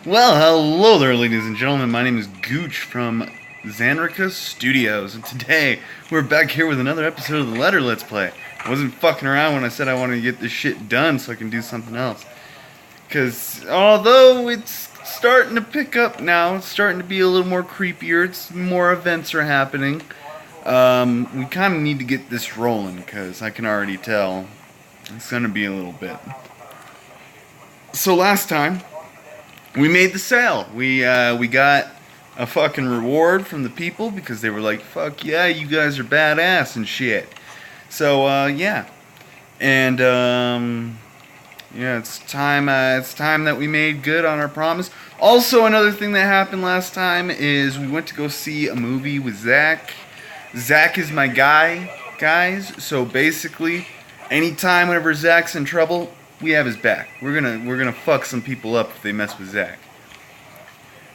Well, hello there, ladies and gentlemen. My name is Gooch from Xanrica Studios, and today we're back here with another episode of the Letter Let's Play. I wasn't fucking around when I said I wanted to get this shit done so I can do something else. Because although it's starting to pick up now, it's starting to be a little more creepier, more events are happening, we kind of need to get this rolling, because I can already tell it's going to be a little bit. So last time, we made the sale. We got a fucking reward from the people because they were like, "Fuck yeah, you guys are badass and shit." So yeah, and yeah, it's time. It's time that we made good on our promise. Also, another thing that happened last time is we went to go see a movie with Zach. Zach is my guy, guys. So basically, anytime whenever Zach's in trouble, we have his back. We're gonna fuck some people up if they mess with Zach.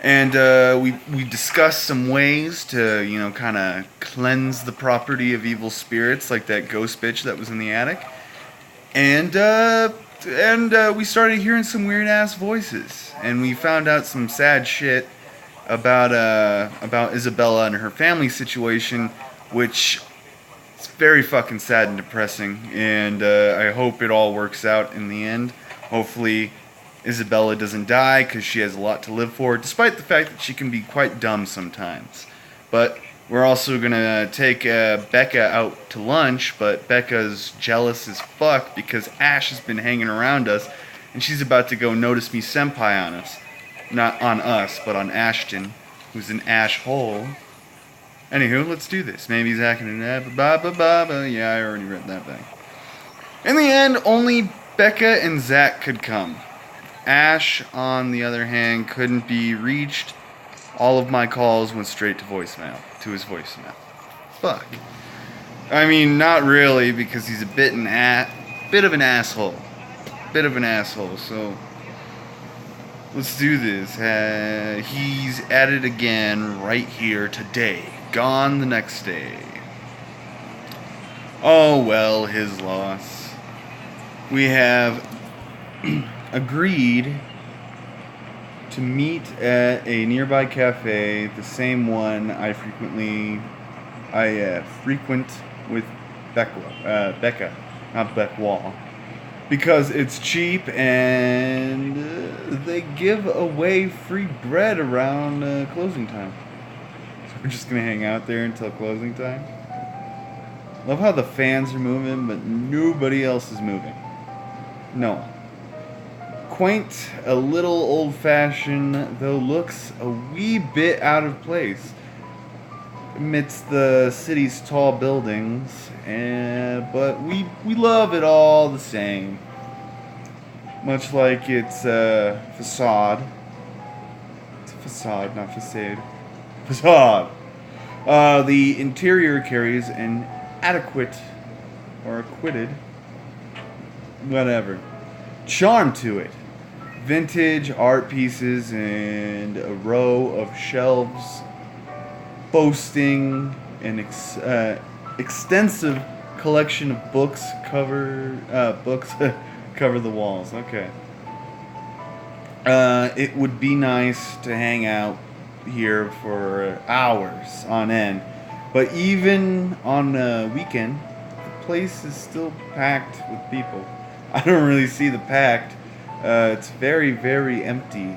And we discussed some ways to kind of cleanse the property of evil spirits, like that ghost bitch that was in the attic. And we started hearing some weird ass voices, and we found out some sad shit about Isabella and her family situation, which it's very fucking sad and depressing, and I hope it all works out in the end. Hopefully Isabella doesn't die, because she has a lot to live for, despite the fact that she can be quite dumb sometimes. But we're also going to take Becca out to lunch, but Becca's jealous as fuck because Ash has been hanging around us, and she's about to go notice me senpai on us. Not on us, but on Ashton, who's an ash hole. Anywho, let's do this. Maybe Zach and yeah, I already read that thing. In the end, only Becca and Zach could come. Ash, on the other hand, couldn't be reached. All of my calls went straight to his voicemail. Fuck. I mean, not really, because he's a bit of an asshole. So let's do this. He's at it again right here today. Gone the next day. Oh well, his loss. We have agreed to meet at a nearby cafe, the same one I frequent with Becca, not Beckwall, because it's cheap and they give away free bread around closing time. So we're just gonna hang out there until closing time. Love how the fans are moving, but nobody else is moving. No one. Quaint, a little old-fashioned, though looks a wee bit out of place amidst the city's tall buildings, but we love it all the same. Much like its facade. It's a facade, not facade. Facade. The interior carries an adequate or acquitted, whatever, charm to it. Vintage art pieces and a row of shelves boasting an extensive collection of books cover the walls. Okay. It would be nice to hang out here for hours on end, but even on a weekend, the place is still packed with people. I don't really see the packed. It's very, very empty.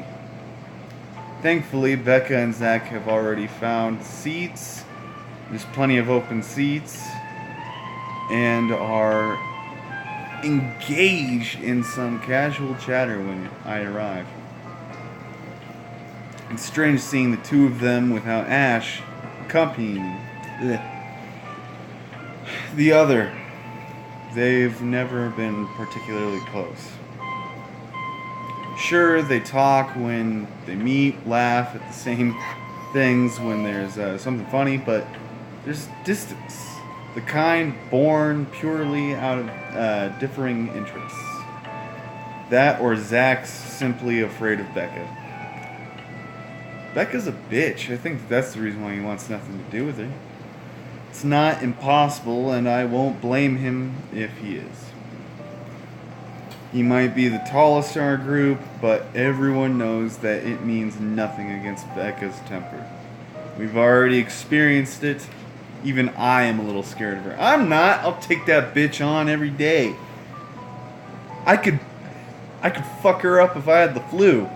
Thankfully, Becca and Zach have already found seats. There's plenty of open seats. And are engaged in some casual chatter when I arrive. It's strange seeing the two of them without Ash accompanying the other. They've never been particularly close. Sure, they talk when they meet, laugh at the same things when there's something funny, but there's distance. The kind born purely out of differing interests. That or Zach's simply afraid of Becca. Becca's a bitch. I think that's the reason why he wants nothing to do with her. It's not impossible, and I won't blame him if he is. He might be the tallest in our group, but everyone knows that it means nothing against Becca's temper. We've already experienced it. Even I am a little scared of her. I'm not. I'll take that bitch on every day. I could fuck her up if I had the flu.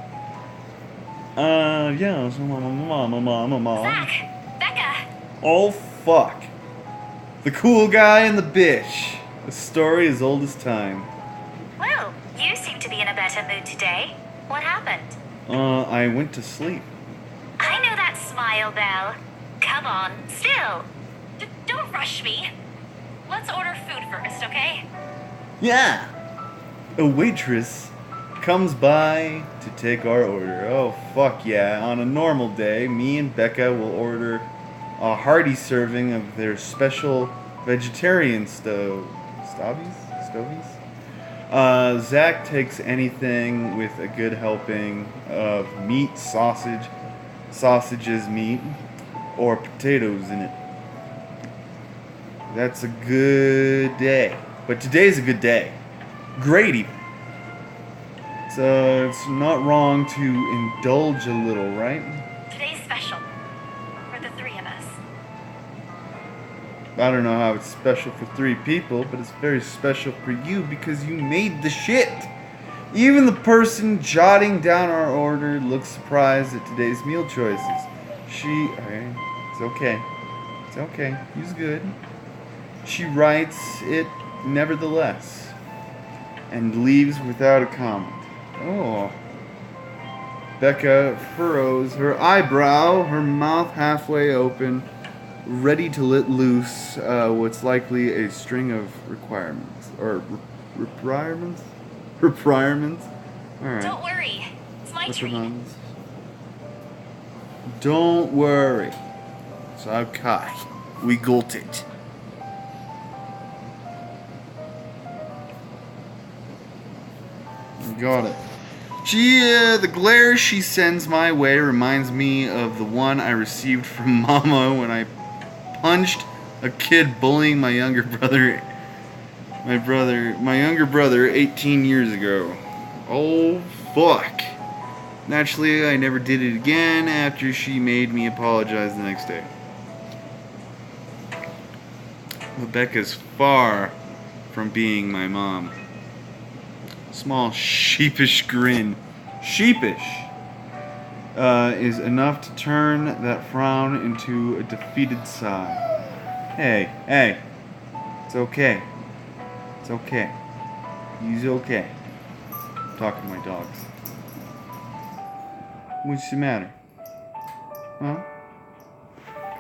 Yeah. Zach! Becca! Oh, fuck. The cool guy and the bitch. A story as old as time. Well, you seem to be in a better mood today. What happened? I went to sleep. I know that smile, Belle. Come on, still. Don't rush me. Let's order food first, okay? Yeah. A waitress comes by to take our order. Oh, fuck yeah. On a normal day, me and Becca will order a hearty serving of their special vegetarian stovies? Zach takes anything with a good helping of meat, sausages, meat, or potatoes in it. That's a good day. But today's a good day. Great even. So it's not wrong to indulge a little, right? Today's special. For the three of us. I don't know how it's special for 3 people, but it's very special for you because you made the shit. Even the person jotting down our order looks surprised at today's meal choices. It's okay. It's okay. He's good. She writes it nevertheless and leaves without a comment. Oh. Becca furrows her eyebrow, her mouth halfway open, ready to let loose what's likely a string of requirements. Or requirements? Requirements? Alright. Don't worry. It's my treat. Don't worry. It's okay. We got it. Got it. The glare she sends my way reminds me of the one I received from Mama when I punched a kid bullying my younger brother. My younger brother 18 years ago. Oh, fuck. Naturally, I never did it again after she made me apologize the next day. Rebecca's far from being my mom. Small sheepish grin. Sheepish is enough to turn that frown into a defeated sigh. Hey, it's okay. It's okay. He's okay. I'm talking to my dogs. What's the matter? Huh?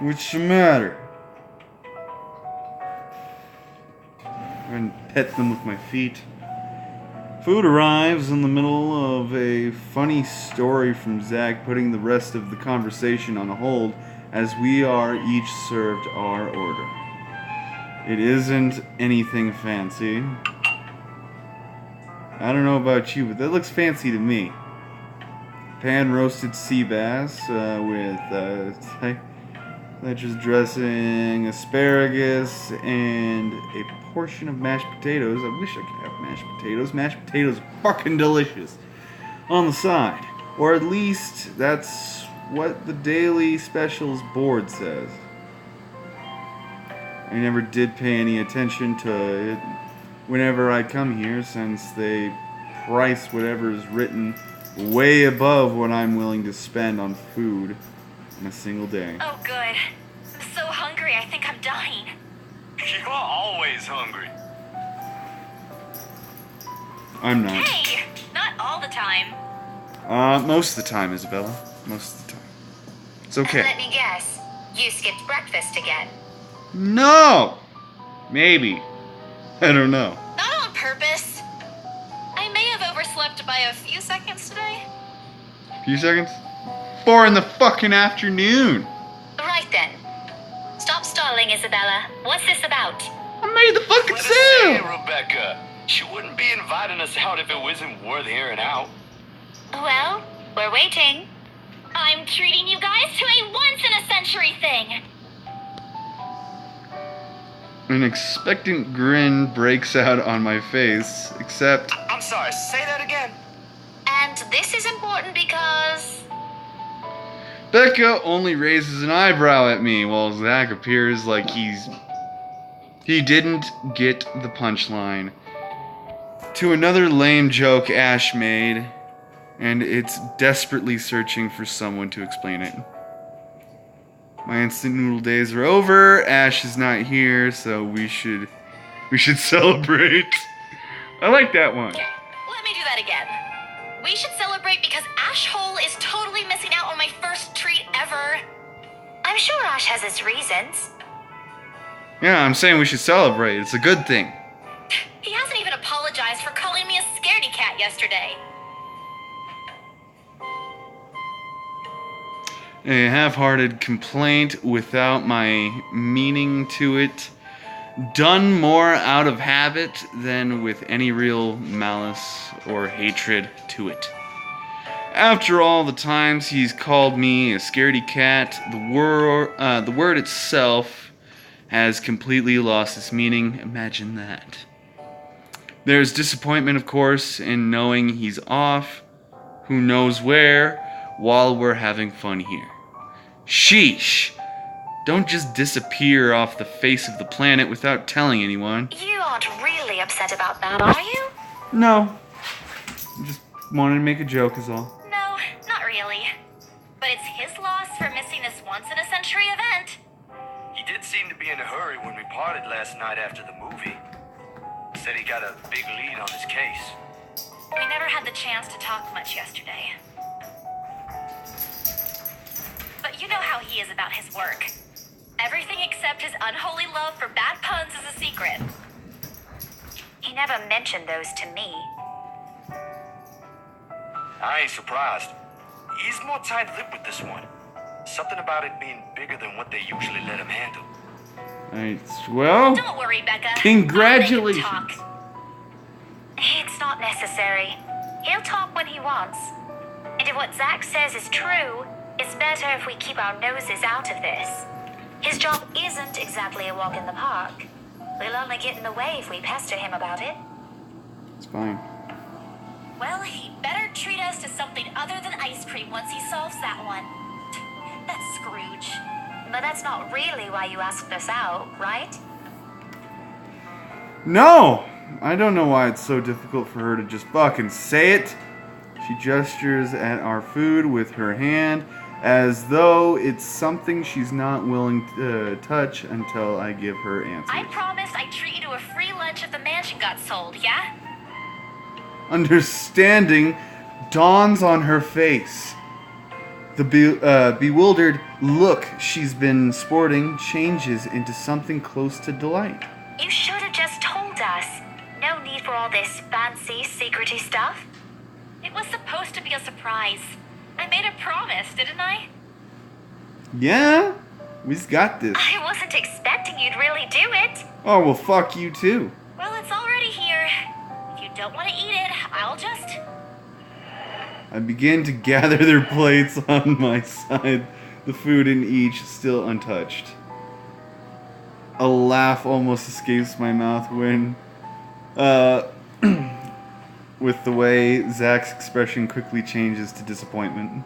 What's the matter? I'm gonna pet them with my feet. Food arrives in the middle of a funny story from Zach, putting the rest of the conversation on hold as we are each served our order. It isn't anything fancy. I don't know about you, but that looks fancy to me. Pan roasted sea bass with lettuce dressing, asparagus, and a portion of mashed potatoes. I wish I could have mashed potatoes. Mashed potatoes are fucking delicious. On the side. Or at least that's what the daily specials board says. I never did pay any attention to it whenever I come here, since they price whatever is written way above what I'm willing to spend on food in a single day. Oh, good. I'm so hungry, I think I'm dying. You're always hungry. I'm not. Hey, not all the time. Most of the time, Isabella. Most of the time. It's okay. Let me guess. You skipped breakfast again. No! Maybe. I don't know. Not on purpose. I may have overslept by a few seconds today. A few seconds? 4 in the fucking afternoon! Right then. Stop stalling, Isabella. What's this about? I made the fucking What to say, sale! Rebecca? She wouldn't be inviting us out if it wasn't worth hearing out. Well, we're waiting. I'm treating you guys to a once-in-a-century thing. An expectant grin breaks out on my face, except I'm sorry, say that again. And this is important because... Becca only raises an eyebrow at me while Zach appears like he didn't get the punchline to another lame joke Ash made, and it's desperately searching for someone to explain it. My instant noodle days are over. Ash is not here, so we should celebrate. I like that one. Okay, let me do that again. We should celebrate because Ash Hole is totally missing out on my first treat ever. I'm sure Ash has his reasons. Yeah, I'm saying we should celebrate. It's a good thing. He hasn't even apologized for calling me a scaredy cat yesterday. A half-hearted complaint without my meaning to it. Done more out of habit than with any real malice or hatred to it. After all the times he's called me a scaredy cat, the word itself has completely lost its meaning. Imagine that. There's disappointment, of course, in knowing he's off, who knows where, while we're having fun here. Sheesh. Don't just disappear off the face of the planet without telling anyone. You aren't really upset about that, are you? No. Just wanted to make a joke is all. No, not really. But it's his loss for missing this once-in-a-century event. He did seem to be in a hurry when we parted last night after the movie. Said he got a big lead on his case. We never had the chance to talk much yesterday. But you know how he is about his work. Everything except his unholy love for bad puns is a secret. He never mentioned those to me. I ain't surprised. He's more tight-lipped with this one. Something about it being bigger than what they usually let him handle. Well, Don't worry, Becca. congratulations. I'll let him talk. It's not necessary. He'll talk when he wants. And if what Zach says is true, it's better if we keep our noses out of this. His job isn't exactly a walk in the park. We'll only get in the way if we pester him about it. It's fine. Well, he better treat us to something other than ice cream once he solves that one. That's Scrooge. But that's not really why you asked us out, right? No! I don't know why it's so difficult for her to just fucking say it. She gestures at our food with her hand as though it's something she's not willing to touch until I give her answers. I promised I'd treat you to a free lunch if the mansion got sold, yeah? Understanding dawns on her face. The bewildered look she's been sporting changes into something close to delight. You should have just told us. No need for all this fancy, secrety stuff. It was supposed to be a surprise. I made a promise, didn't I? Yeah, we've got this. I wasn't expecting you'd really do it. Oh, well, fuck you too. Well, it's already here. If you don't want to eat it, I'll just... I begin to gather their plates on my side, the food in each still untouched. A laugh almost escapes my mouth when, with the way Zach's expression quickly changes to disappointment.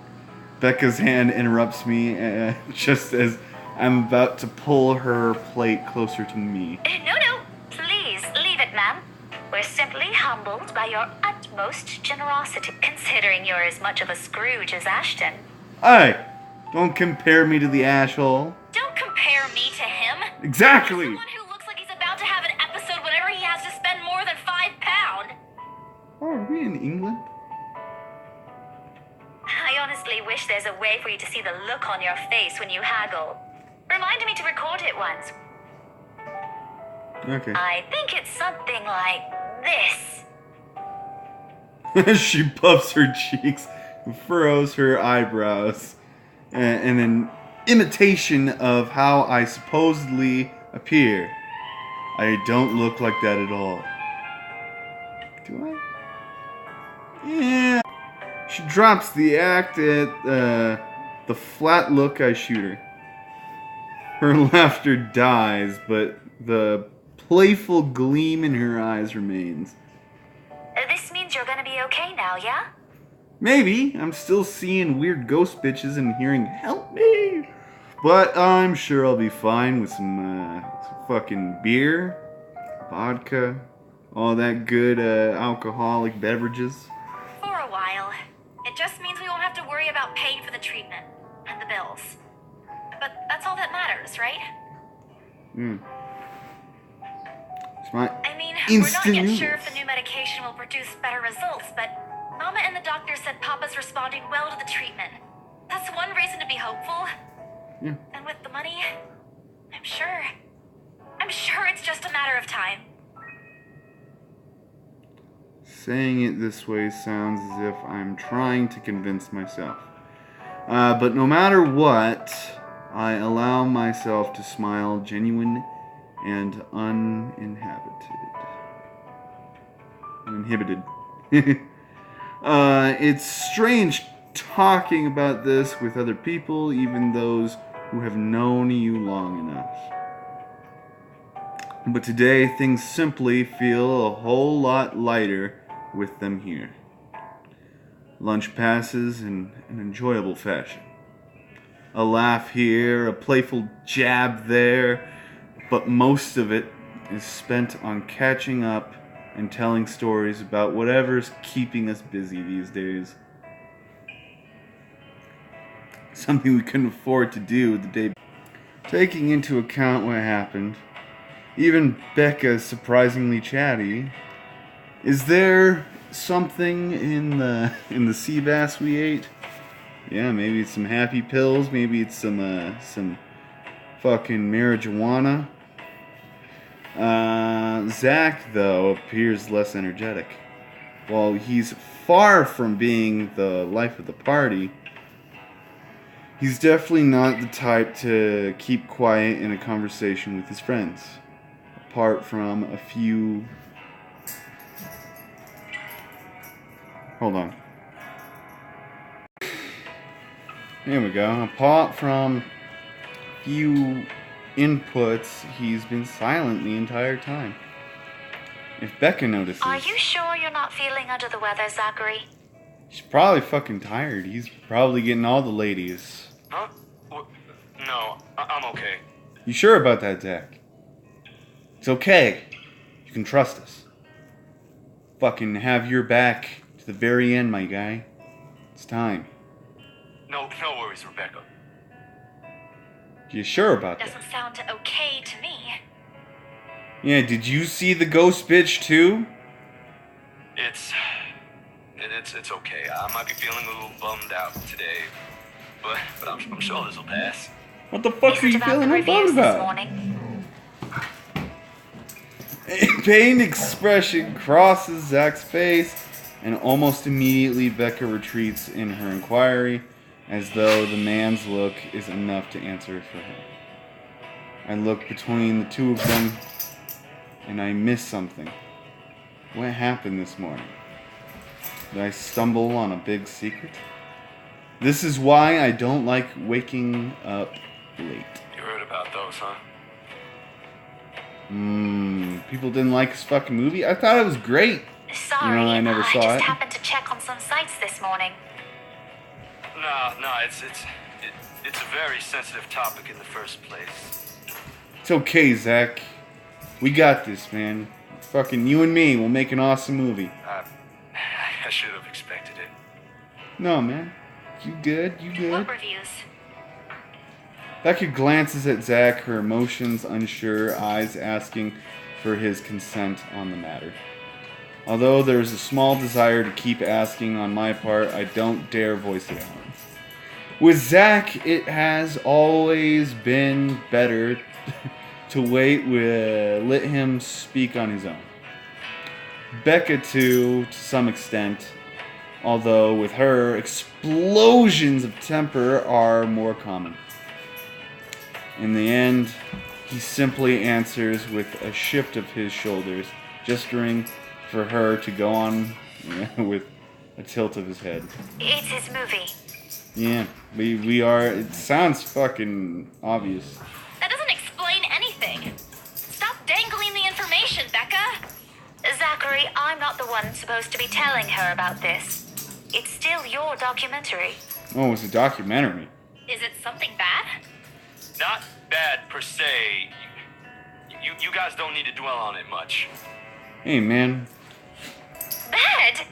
Becca's hand interrupts me just as I'm about to pull her plate closer to me. No, please leave it, ma'am. We're simply humbled by your utmost generosity, considering you're as much of a Scrooge as Ashton. Hey, don't compare me to the asshole. Don't compare me to him. Exactly. Someone who looks like he's about to have an episode whenever he has to spend more than £5. Oh, are we in England? I honestly wish there's a way for you to see the look on your face when you haggle. Remind me to record it once. Okay. I think it's something like this. She puffs her cheeks, furrows her eyebrows, and an imitation of how I supposedly appear. I don't look like that at all. Do I? Yeah. She drops the act at the flat look I shoot her. Her laughter dies, but the playful gleam in her eyes remains. This means Maybe. I'm still seeing weird ghost bitches and hearing, help me! But I'm sure I'll be fine with some fucking beer, vodka, all that good alcoholic beverages. For a while. It just means we won't have to worry about paying for the treatment and the bills. But that's all that matters, right? It's my I mean, instant we're not yet noodles. sure if the new medication will produce better results, but Mama and the doctor said Papa's responding well to the treatment. That's one reason to be hopeful. Yeah. And with the money, I'm sure it's just a matter of time. Saying it this way sounds as if I'm trying to convince myself. But no matter what, I allow myself to smile genuine and uninhibited. It's strange talking about this with other people, even those who have known you long enough. But today, things simply feel a whole lot lighter with them here. Lunch passes in an enjoyable fashion. A laugh here, a playful jab there, but most of it is spent on catching up and telling stories about whatever's keeping us busy these days. Something we couldn't afford to do the day. Taking into account what happened, even Becca is surprisingly chatty. Is there something in the sea bass we ate? Yeah, maybe it's some happy pills. Maybe it's some fucking marijuana. Zach, though, appears less energetic. While he's far from being the life of the party, he's definitely not the type to keep quiet in a conversation with his friends. Apart from a few... Hold on. There we go. Apart from a few inputs, he's been silent the entire time. If Becca notices... Are you sure you're not feeling under the weather, Zachary? She's probably fucking tired. He's probably getting all the ladies. Huh? No, I'm okay. You sure about that, Zach? It's okay. You can trust us. Fucking have your back to the very end, my guy. It's time. No worries, Rebecca. You sure about that? Doesn't sound okay to me. Yeah, did you see the ghost bitch too? It's okay. I might be feeling a little bummed out today, but I'm sure this will pass. What the fuck are you feeling bummed This about? morning. A pained expression crosses Zach's face, and almost immediately Becca retreats in her inquiry, as though the man's look is enough to answer for her. I look between the two of them, and I miss something. What happened this morning? Did I stumble on a big secret? This is why I don't like waking up late. You heard about those, huh? People didn't like this fucking movie? I thought it was great. Sorry, I never saw just it. happened to check on some sites this morning. No, it's a very sensitive topic in the first place. It's okay, Zach. We got this, man. Fucking you and me, we'll make an awesome movie. I should have expected it. No, man. You good? You good? What reviews? Becca glances at Zach, her emotions unsure, eyes asking for his consent on the matter. Although there is a small desire to keep asking on my part, I don't dare voice it out. With Zach, it has always been better to let him speak on his own. Becca, too, to some extent, although with her, explosions of temper are more common. In the end, he simply answers with a shift of his shoulders, gesturing for her to go on with a tilt of his head. It's his movie. Yeah, we are. It sounds fucking obvious. That doesn't explain anything. Stop dangling the information, Becca. Zachary, I'm not the one supposed to be telling her about this. It's still your documentary. Oh, it's a documentary. Is it something bad? Not bad per se. You guys don't need to dwell on it much. Hey, man. Bad?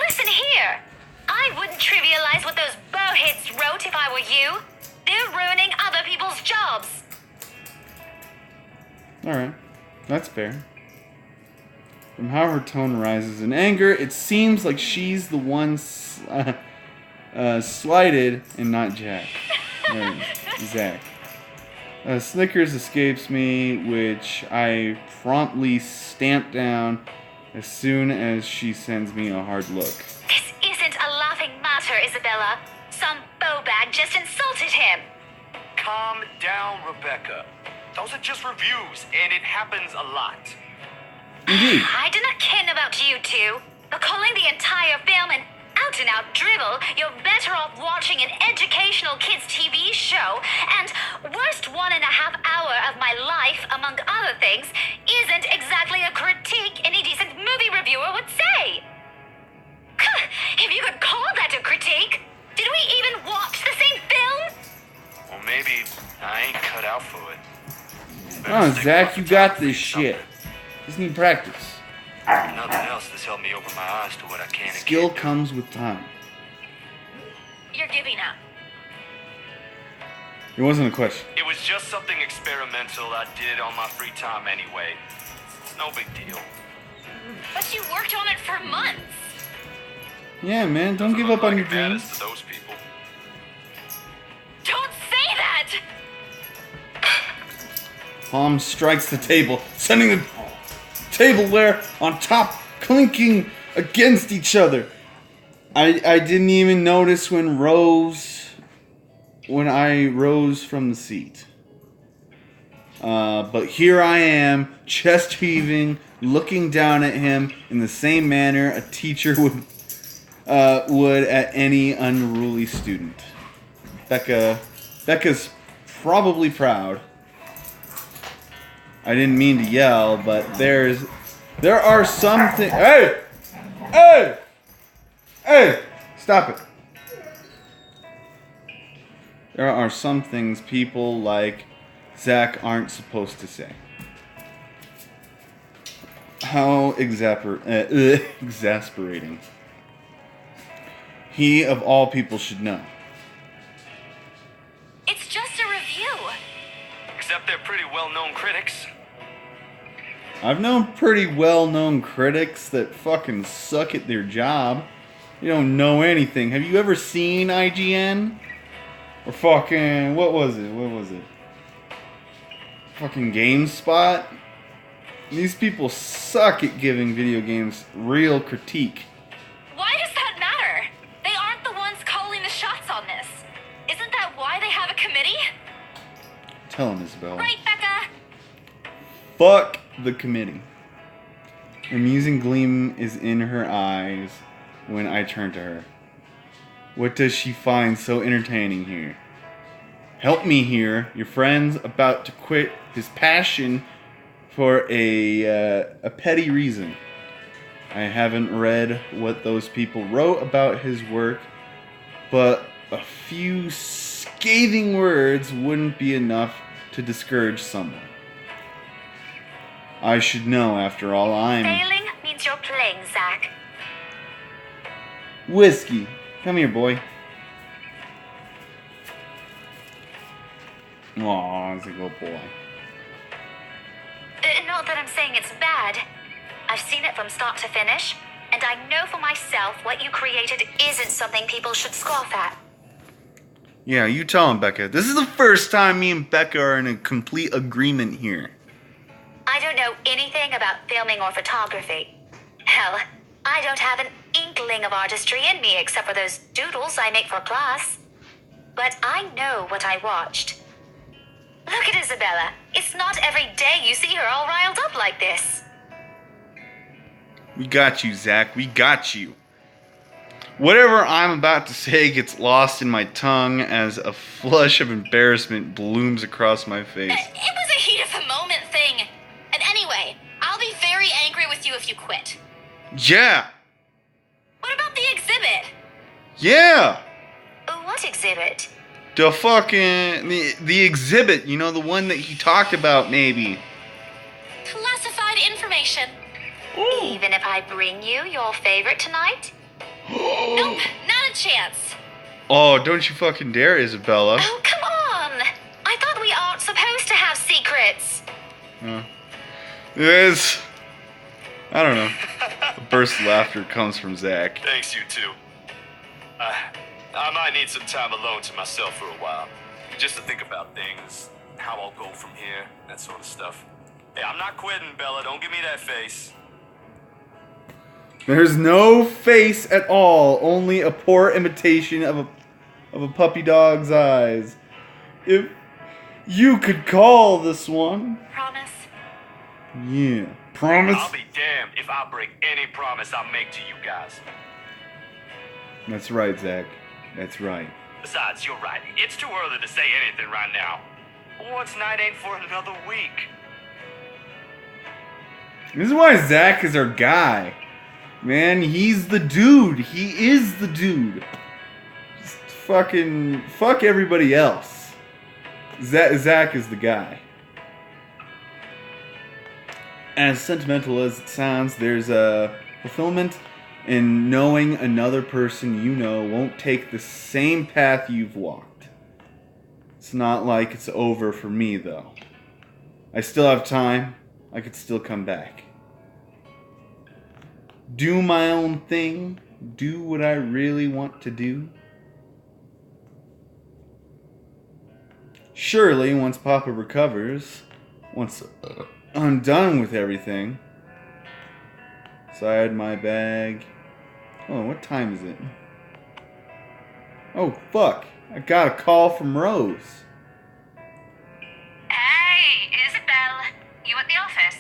Listen here. I wouldn't trivialize what those bowheads wrote if I were you. They're ruining other people's jobs. Alright. That's fair. From how her tone rises in anger, it seems like she's the one slighted and not Jack. Or Zach. Snickers escapes me, which I promptly stamp down as soon as she sends me a hard look. This isn't a laughing matter, Isabella. Some bowbag just insulted him. Calm down, Rebecca. Those are just reviews, and it happens a lot. Indeed. I do not ken about you two, but calling the entire film an out-and-out dribble, you're better off watching an educational kids' TV show, and worst 1.5 hour of my life, among other things, isn't exactly a critique any decent movie reviewer would say. If you could call that a critique, did we even watch the same film? Well, maybe I ain't cut out for it. Oh, Zach, you got this shit. Just need practice. Nothing else that's helped me open my eyes to what I can and Skill can't do. comes with time. You're giving up. It wasn't a question. It was just something experimental I did on my free time anyway. It's no big deal. But you worked on it for months. Yeah, man, don't give up on your dreams. To those people. Don't say that! Palm strikes the table, sending the tableware on top clinking against each other. I didn't even notice when I rose from the seat. But here I am, chest heaving, looking down at him in the same manner a teacher would at any unruly student. Becca's probably proud. I didn't mean to yell, but there are some things. Hey! Stop it. There are some things people like Zach aren't supposed to say. How exasperating. He, of all people, should know. It's just a review. Except they're pretty well-known critics. I've known pretty well-known critics that fucking suck at their job. You don't know anything. Have you ever seen IGN? Or fucking... What was it? Fucking GameSpot? These people suck at giving video games real critique. Why does that matter? They aren't the ones calling the shots on this. Isn't that why they have a committee? Tell him, Isabella. Right, Becca? Fuck the committee. A musing gleam is in her eyes when I turn to her. What does she find so entertaining here? Help me here. Your friend's about to quit his passion for a petty reason. I haven't read what those people wrote about his work, but a few scathing words wouldn't be enough to discourage someone. I should know, after all. Failing means you're playing, Zach. Whiskey. Come here, boy. Aw, he's a good boy. Not that I'm saying it's bad. I've seen it from start to finish, and I know for myself what you created isn't something people should scoff at. Yeah, you tell him, Becca. This is the first time me and Becca are in a complete agreement here. I don't know anything about filming or photography. Hell, I don't have an inkling of artistry in me except for those doodles I make for class. But I know what I watched. Look at Isabella. It's not every day you see her all riled up like this. We got you, Zach. We got you. Whatever I'm about to say gets lost in my tongue as a flush of embarrassment blooms across my face. It was a heat of the moment thing. And anyway, I'll be very angry with you if you quit. Yeah! What about Yeah! What exhibit? The fucking... The exhibit, you know, the one that he talked about, maybe. Classified information. Even if I bring you your favorite tonight? Nope, not a chance. Oh, don't you fucking dare, Isabella. Oh, come on. I thought we aren't supposed to have secrets. There's... I don't know. A burst of laughter comes from Zach. Thanks, you too. I might need some time alone to myself for a while. Just to think about things, how I'll go from here, that sort of stuff. Hey, I'm not quitting, Bella. Don't give me that face. There's no face at all, only a poor imitation of a puppy dog's eyes. If you could call this one. Promise? Yeah. Promise? I'll be damned if I break any promise I make to you guys. That's right, Zach. That's right. Besides, you're right. It's too early to say anything right now. What's night ain't for another week? This is why Zach is our guy. Man, he's the dude. He is the dude. Just fucking fuck everybody else. Zach is the guy. As sentimental as it sounds, there's a fulfillment in knowing another person you know won't take the same path you've walked. It's not like it's over for me, though. I still have time. I could still come back. Do my own thing. Do what I really want to do. Surely, once Papa recovers, once I'm done with everything, inside my bag. Oh, what time is it? Oh, fuck. I got a call from Rose. Hey, Isabel. You at the office?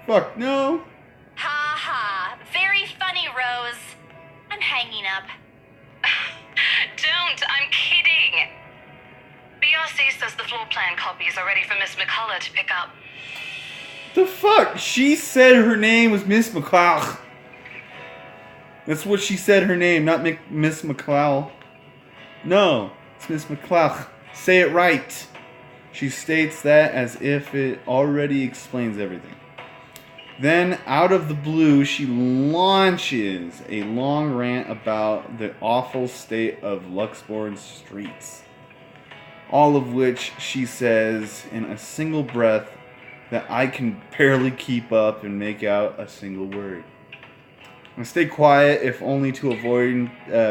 Fuck, no. Ha ha. Very funny, Rose. I'm hanging up. Don't. I'm kidding. BRC says the floor plan copies are ready for Miss McCullough to pick up. The fuck? She said her name was Miss McClough. That's what she said her name, not Miss McClough. No, it's Miss McClough. Say it right. She states that as if it already explains everything. Then, out of the blue, she launches a long rant about the awful state of Luxembourg's streets. All of which she says in a single breath that I can barely keep up and make out a single word. I stay quiet, if only to avoid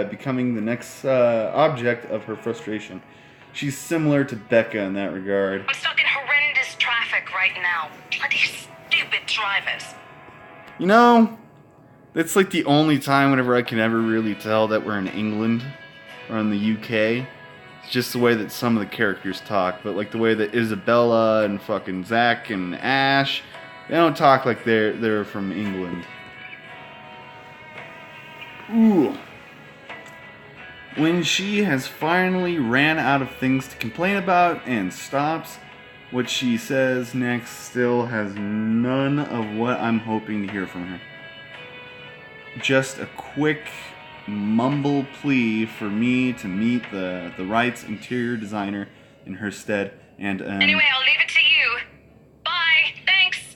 becoming the next object of her frustration. She's similar to Becca in that regard. I'm stuck in horrendous traffic right now. Bloody stupid drivers. You know, that's like the only time whenever I can ever really tell that we're in England or in the UK. It's just the way that some of the characters talk, but like the way that Isabella and fucking Zach and Ash, they don't talk like they're from England. Ooh. When she has finally ran out of things to complain about and stops, what she says next still has none of what I'm hoping to hear from her. Just a quick mumble plea for me to meet the right's interior designer in her stead and Anyway, I'll leave it to you. Bye. Thanks.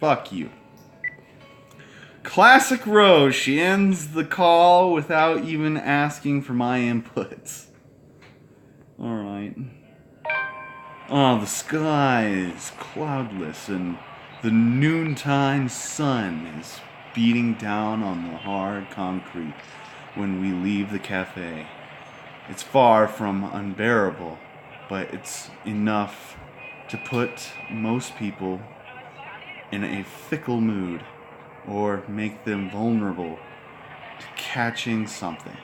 Fuck you. Classic Rose. She ends the call without even asking for my inputs. Alright. Oh, the sky is cloudless and the noontime sun is beating down on the hard concrete when we leave the cafe. It's far from unbearable, but it's enough to put most people in a fickle mood or make them vulnerable to catching something.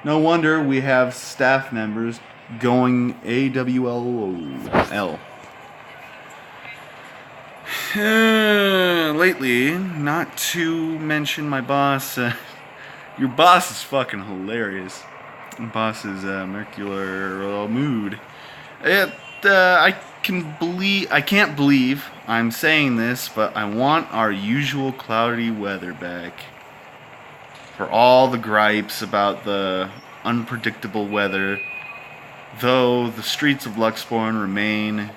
No wonder we have staff members going AWOL. Lately, not to mention my boss. Your boss is fucking hilarious. My boss's mercurial mood. I can't believe I'm saying this, but I want our usual cloudy weather back. for all the gripes about the unpredictable weather, though the streets of Luxborn remain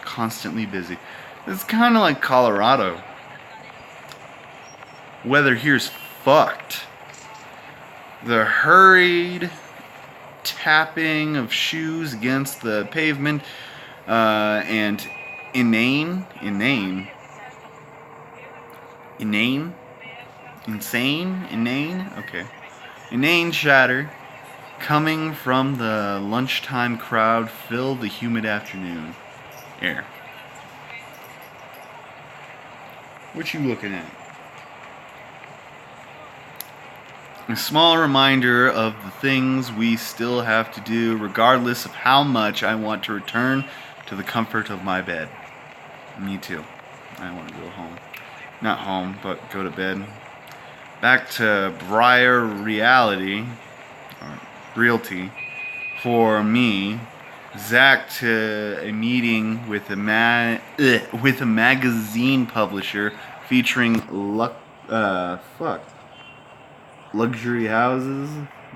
constantly busy. It's kind of like Colorado. Weather here's fucked. The hurried tapping of shoes against the pavement and insane chatter coming from the lunchtime crowd fill the humid afternoon air. What you looking at? A small reminder of the things we still have to do, regardless of how much I want to return to the comfort of my bed. Me too. I want to go home. Not home, but go to bed. Back to Briar Reality, or Realty, for me. Zach to a meeting with a magazine publisher featuring luxury houses,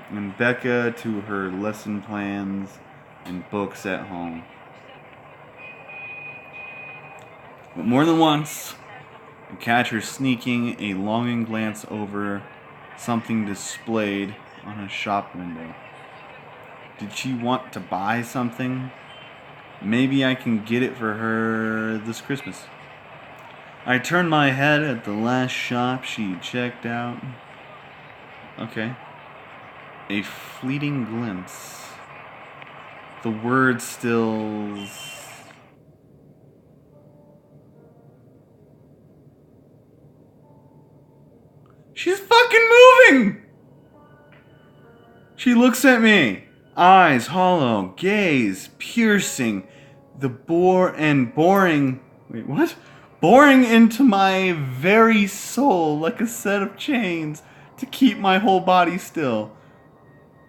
and Becca to her lesson plans and books at home. But more than once, I catch her sneaking a longing glance over something displayed on a shop window. Did she want to buy something? Maybe I can get it for her this Christmas. I turned my head at the last shop she checked out. Okay. A fleeting glimpse. The word stills. She's fucking moving! She looks at me. Eyes hollow, gaze piercing, boring into my very soul like a set of chains to keep my whole body still.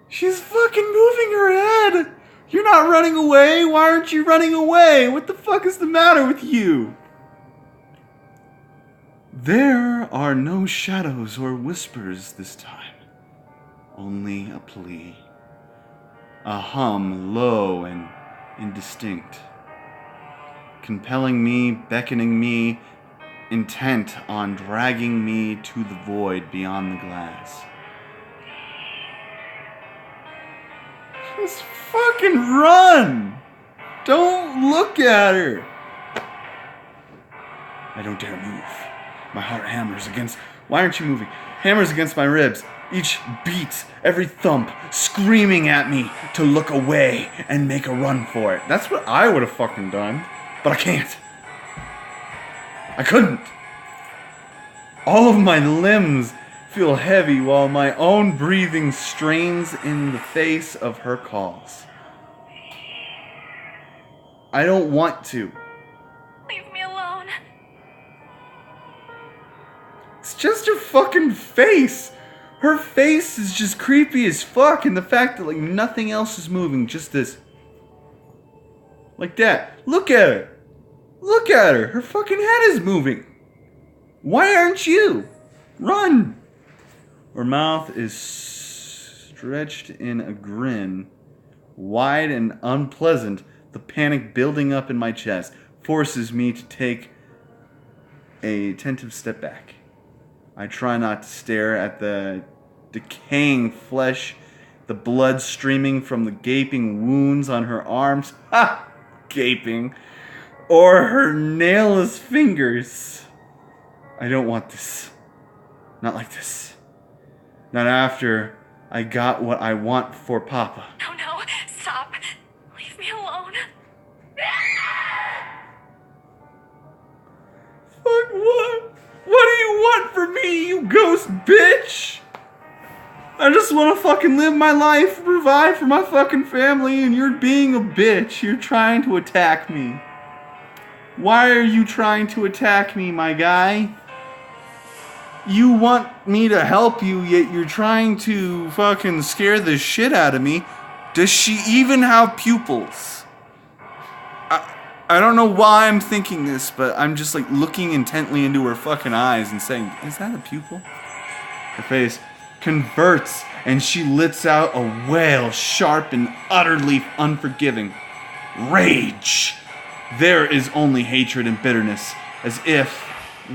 She's fucking moving her head. You're not running away. Why aren't you running away? What the fuck is the matter with you? There are no shadows or whispers this time. Only a plea. A hum low and indistinct. Compelling me, beckoning me, intent on dragging me to the void beyond the glass. Just fucking run! Don't look at her! I don't dare move. My heart hammers against... Why aren't you moving? Hammers against my ribs. Each beat, every thump, screaming at me to look away and make a run for it. That's what I would have fucking done. But I can't. I couldn't. All of my limbs feel heavy while my own breathing strains in the face of her calls. I don't want to. Leave me alone. It's just her fucking face. Her face is just creepy as fuck, and the fact that like nothing else is moving, just this. Like that. Look at her. Look at her. Her fucking head is moving. Why aren't you? Run. Her mouth is stretched in a grin, wide and unpleasant. The panic building up in my chest forces me to take a tentative step back. I try not to stare at the decaying flesh, the blood streaming from the gaping wounds on her arms. Ha! Gaping. Or her nailless fingers. I don't want this. Not like this. Not after I got what I want for Papa. No, stop. Leave me alone. Fuck what? What do you want from me, you ghost bitch? I just want to fucking live my life, provide for my fucking family, and you're being a bitch. You're trying to attack me. Why are you trying to attack me, my guy? You want me to help you, yet you're trying to fucking scare the shit out of me. Does she even have pupils? I don't know why I'm thinking this, but I'm just like looking intently into her fucking eyes and saying, is that a pupil? Her face converts, and she lets out a wail, sharp and utterly unforgiving. Rage! There is only hatred and bitterness, as if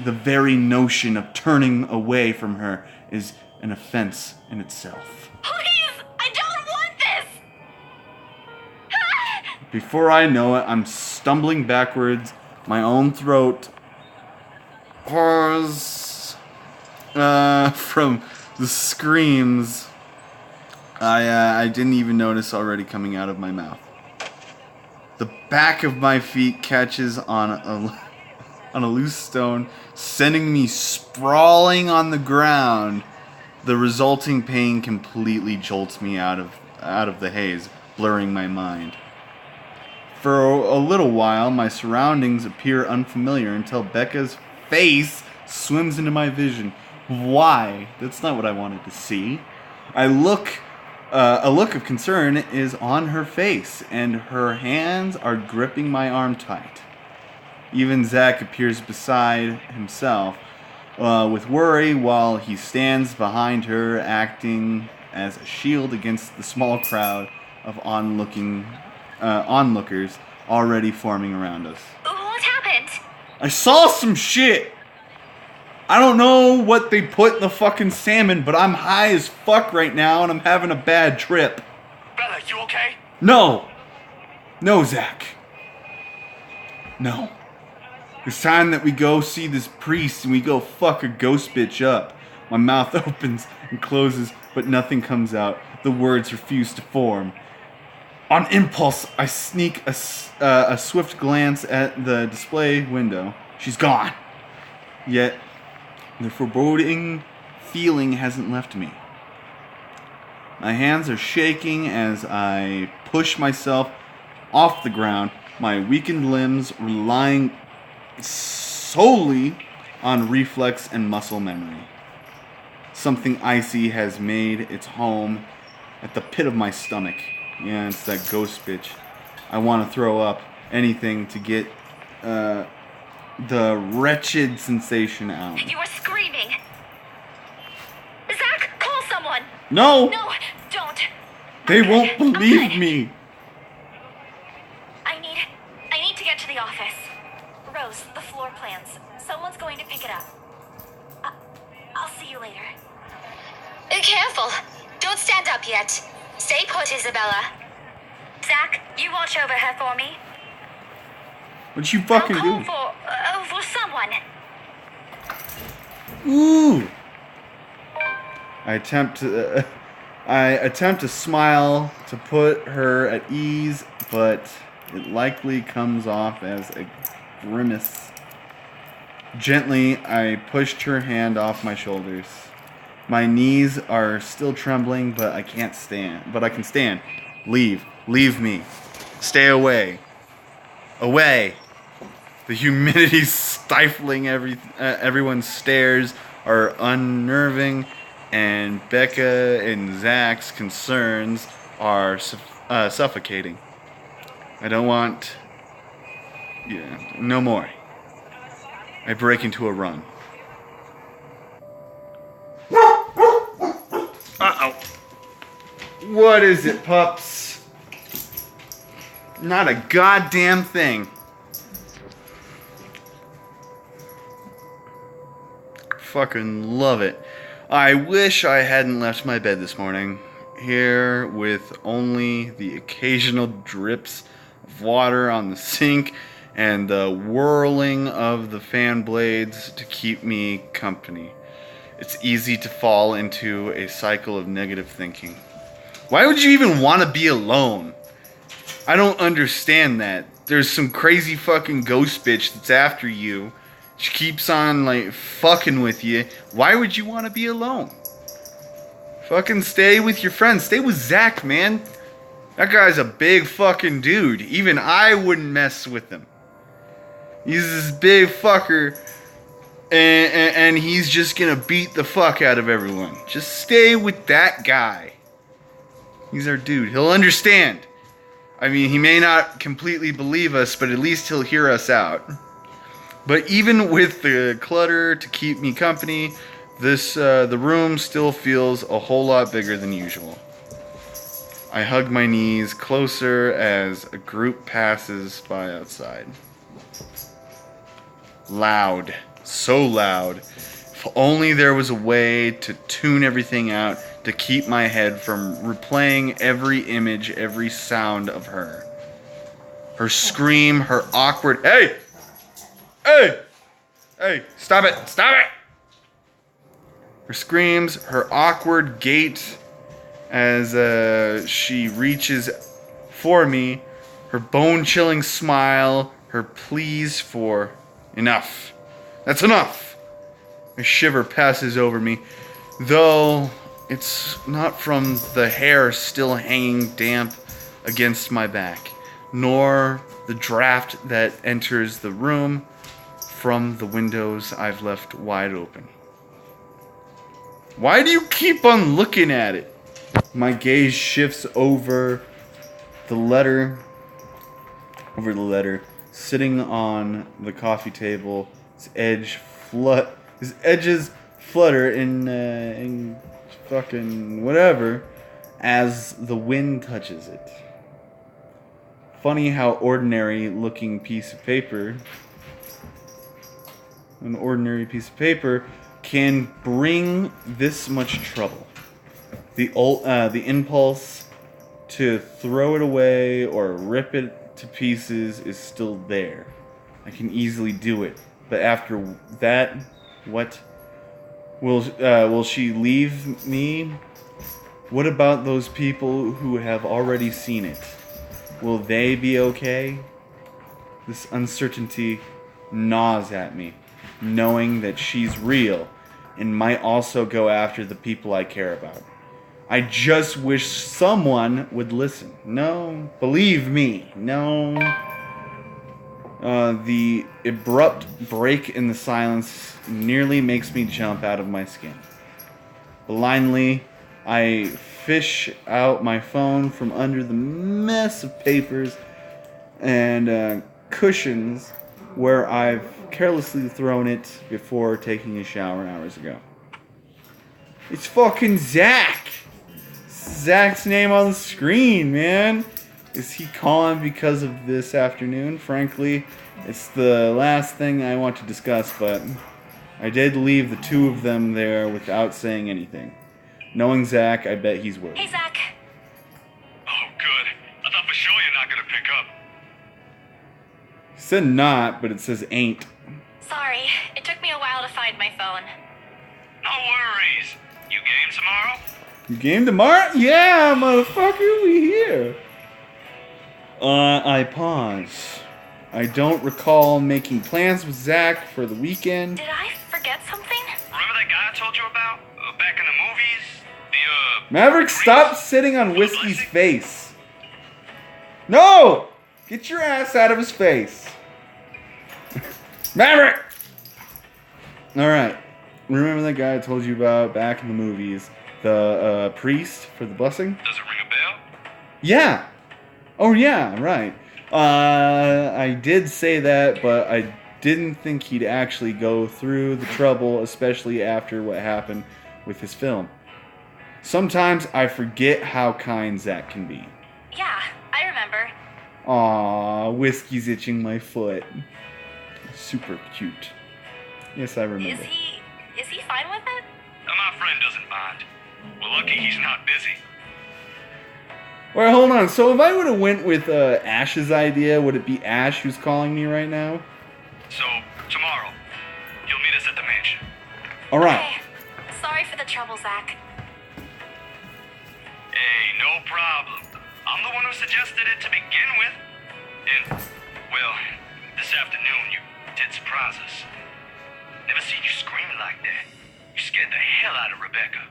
the very notion of turning away from her is an offense in itself. Please! I don't want this! Before I know it, I'm stumbling backwards, my own throat pours from the screams I didn't even notice already coming out of my mouth. The back of my feet catches on a loose stone, sending me sprawling on the ground. The resulting pain completely jolts me out of the haze, blurring my mind. For a little while, my surroundings appear unfamiliar until Becca's face swims into my vision. Why? That's not what I wanted to see. A look of concern is on her face, and her hands are gripping my arm tight. Even Zach appears beside himself with worry while he stands behind her, acting as a shield against the small crowd of onlookers already forming around us. What happened? I saw some shit! I don't know what they put in the fucking salmon, but I'm high as fuck right now and I'm having a bad trip. Bella, you okay? No! No, Zach. No. It's time that we go see this priest and we go fuck a ghost bitch up. My mouth opens and closes, but nothing comes out. The words refuse to form. On impulse, I sneak a swift glance at the display window. She's gone. Yet, the foreboding feeling hasn't left me. My hands are shaking as I push myself off the ground, my weakened limbs relying solely on reflex and muscle memory. Something icy has made its home at the pit of my stomach. Yeah, it's that ghost bitch. I want to throw up anything to get the wretched sensation out. You were screaming. Zach, call someone. No! No, don't. They I'm won't good. I'm believe good. me. I need to get to the office. Rose, the floor plans. Someone's going to pick it up. I'll see you later. Careful. Don't stand up yet. Stay put, Isabella. Zach, you watch over her for me. What'd you fucking I'll do? call for someone. Ooh. I attempt to smile to put her at ease, but it likely comes off as a grimace. Gently, I pushed her hand off my shoulders. My knees are still trembling, but I can stand. Leave me. Stay away. Away. The humidity stifling everyone's stares are unnerving, and Becca and Zach's concerns are suffocating. I don't want... no more. I break into a run. Uh-oh. What is it, pups? Not a goddamn thing. Fucking love it. I wish I hadn't left my bed this morning. Here with only the occasional drips of water on the sink and the whirling of the fan blades to keep me company. It's easy to fall into a cycle of negative thinking. Why would you even want to be alone? I don't understand that. There's some crazy fucking ghost bitch that's after you. She keeps on, like, fucking with you. Why would you want to be alone? Fucking stay with your friends. Stay with Zach, man. That guy's a big fucking dude. Even I wouldn't mess with him. He's this big fucker, and he's just gonna beat the fuck out of everyone. Just stay with that guy. He's our dude. He'll understand. I mean, he may not completely believe us, but at least he'll hear us out. But even with the clutter to keep me company, The room still feels a whole lot bigger than usual. I hug my knees closer as a group passes by outside. Loud. So loud. If only there was a way to tune everything out to keep my head from replaying every image, every sound of her. Her scream, her awkward, hey! Hey! Hey, stop it! Stop it! Her screams, her awkward gait as she reaches for me, her bone-chilling smile, her pleas for enough. That's enough! A shiver passes over me, though it's not from the hair still hanging damp against my back, nor the draft that enters the room from the windows I've left wide open. Why do you keep on looking at it? My gaze shifts over the letter, sitting on the coffee table. His edges flutter in fucking whatever as the wind touches it. Funny how an ordinary piece of paper can bring this much trouble. The impulse to throw it away or rip it to pieces is still there. I can easily do it, but after that, what? Will she leave me? What about those people who have already seen it? Will they be okay? This uncertainty gnaws at me, knowing that she's real and might also go after the people I care about. I just wish someone would listen. No, believe me, no. The abrupt break in the silence nearly makes me jump out of my skin. Blindly, I fish out my phone from under the mess of papers and cushions where I've carelessly thrown it before taking a shower hours ago. It's fucking Zach! Zach's name on the screen, man. Is he calling because of this afternoon? Frankly, it's the last thing I want to discuss, but I did leave the two of them there without saying anything. Knowing Zach, I bet he's worried. Hey, Zach. Oh, good. I thought for sure you're not gonna pick up. He said not, but it says ain't. Sorry, it took me a while to find my phone. No worries. You game tomorrow? You game tomorrow? Yeah, motherfucker, we here. I pause. I don't recall making plans with Zach for the weekend. Did I forget something? Remember that guy I told you about? Back in the movies? Maverick, stop sitting on Whiskey's face. No! Get your ass out of his face. Maverick! Alright. Remember that guy I told you about back in the movies? The priest for the blessing? Does it ring a bell? Yeah. Oh, yeah, right. I did say that, but I didn't think he'd actually go through the trouble, especially after what happened with his film. Sometimes I forget how kind Zach can be. Yeah, I remember. Aw, Whiskey's itching my foot. Super cute. Yes, I remember. Is he fine with it? My friend doesn't mind. We're lucky he's not busy. Alright, hold on. So if I would have went with Ash's idea, would it be Ash who's calling me right now? So, tomorrow, you'll meet us at the mansion. Alright. Okay. Sorry for the trouble, Zach. Hey, no problem. I'm the one who suggested it to begin with. And, well, this afternoon you did surprise us. Never seen you screaming like that. You scared the hell out of Rebecca.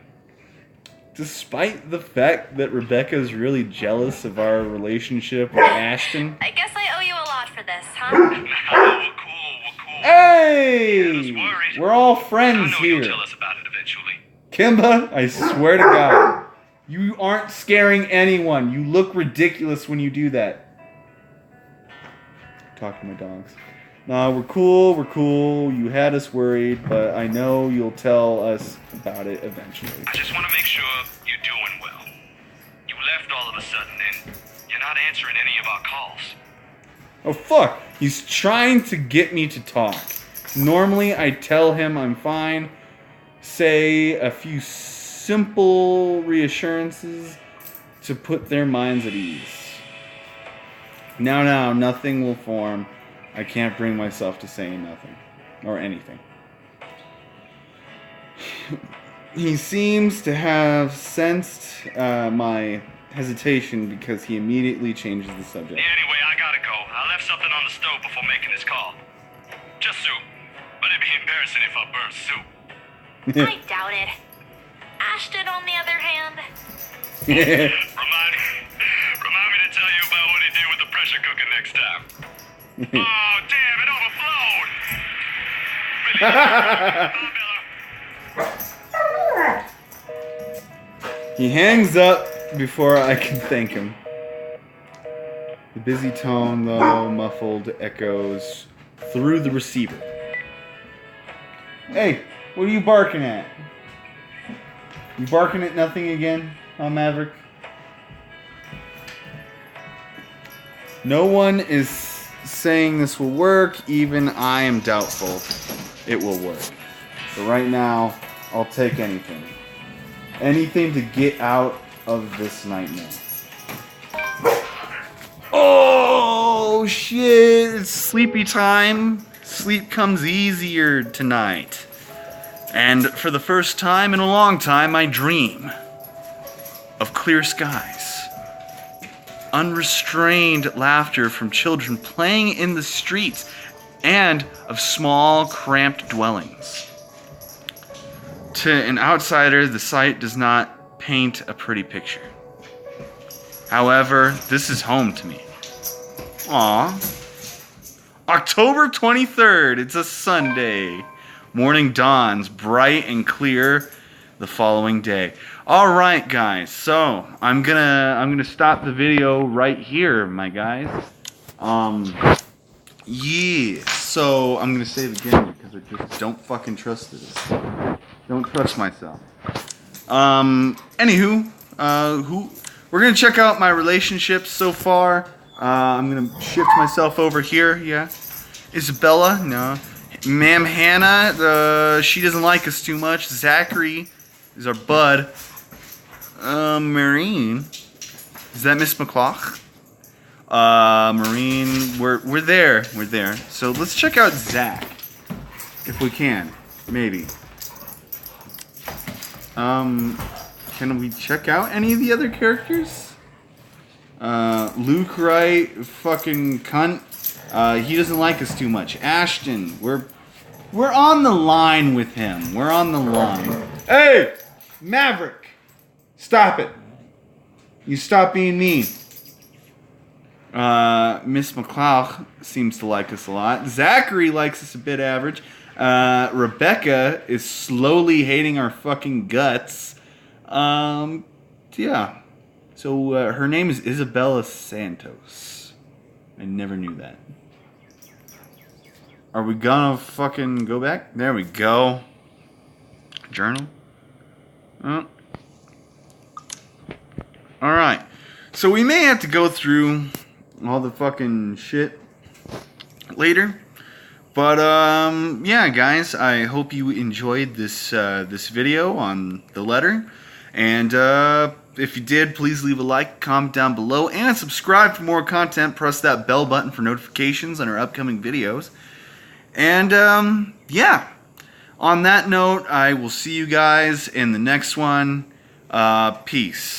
Despite the fact that Rebecca is really jealous of our relationship with Ashton. I guess I owe you a lot for this, huh? No, we're cool. Hey! Yeah, worried. We're all I friends know here. you'll tell us about it eventually. Kimba, I swear to God, you aren't scaring anyone. You look ridiculous when you do that. Talk to my dogs. No, we're cool. You had us worried, but I know you'll tell us about it eventually. I just want to make sure you're doing well. You left all of a sudden and you're not answering any of our calls. Oh, fuck. He's trying to get me to talk. Normally, I tell him I'm fine, say a few simple reassurances to put their minds at ease. Now, nothing will form. I can't bring myself to saying nothing. Or anything. He seems to have sensed my hesitation because he immediately changes the subject. Yeah, anyway, I gotta go. I left something on the stove before making this call. Just soup. But it'd be embarrassing if I burned soup. I doubt it. Ashton, on the other hand. Remind me to tell you about what he did with the pressure cooker next time. Oh, damn, it overflowed! He hangs up before I can thank him. The busy tone, though, muffled, echoes through the receiver. Hey, what are you barking at? You barking at nothing again, huh, Maverick? No one is saying this will work. Even I am doubtful it will work. But right now, I'll take anything. Anything to get out of this nightmare. Oh, shit. It's sleepy time. Sleep comes easier tonight. And for the first time in a long time, I dream of clear skies. Unrestrained laughter from children playing in the streets, and of small, cramped dwellings. To an outsider, the sight does not paint a pretty picture. However, this is home to me. Aww. October 23rd, it's a Sunday. Morning dawns bright and clear the following day. All right, guys. So I'm gonna stop the video right here, my guys. Yeah. So I'm gonna say it again because I just don't fucking trust this. Don't trust myself. Anywho, we're gonna check out my relationships so far. I'm gonna shift myself over here. Yeah. Isabella, no. Ma'am Hannah, she doesn't like us too much. Zachary is our bud. Marine, is that Miss McClough? Marine, we're there. So let's check out Zach, if we can, maybe. Can we check out any of the other characters? Luke Wright, fucking cunt. He doesn't like us too much. Ashton, we're on the line with him. We're on the line. Hey, Maverick, stop it. You stop being mean. Miss McClough seems to like us a lot. Zachary likes us a bit average. Rebecca is slowly hating our fucking guts. Yeah. So her name is Isabella Santos. I never knew that. Are we gonna fucking go back? There we go. Journal. Oh. Alright. So we may have to go through all the fucking shit later. But yeah, guys, I hope you enjoyed this this video on the letter. And if you did, please leave a like, comment down below, and subscribe for more content. Press that bell button for notifications on our upcoming videos. And yeah, on that note, I will see you guys in the next one. Peace.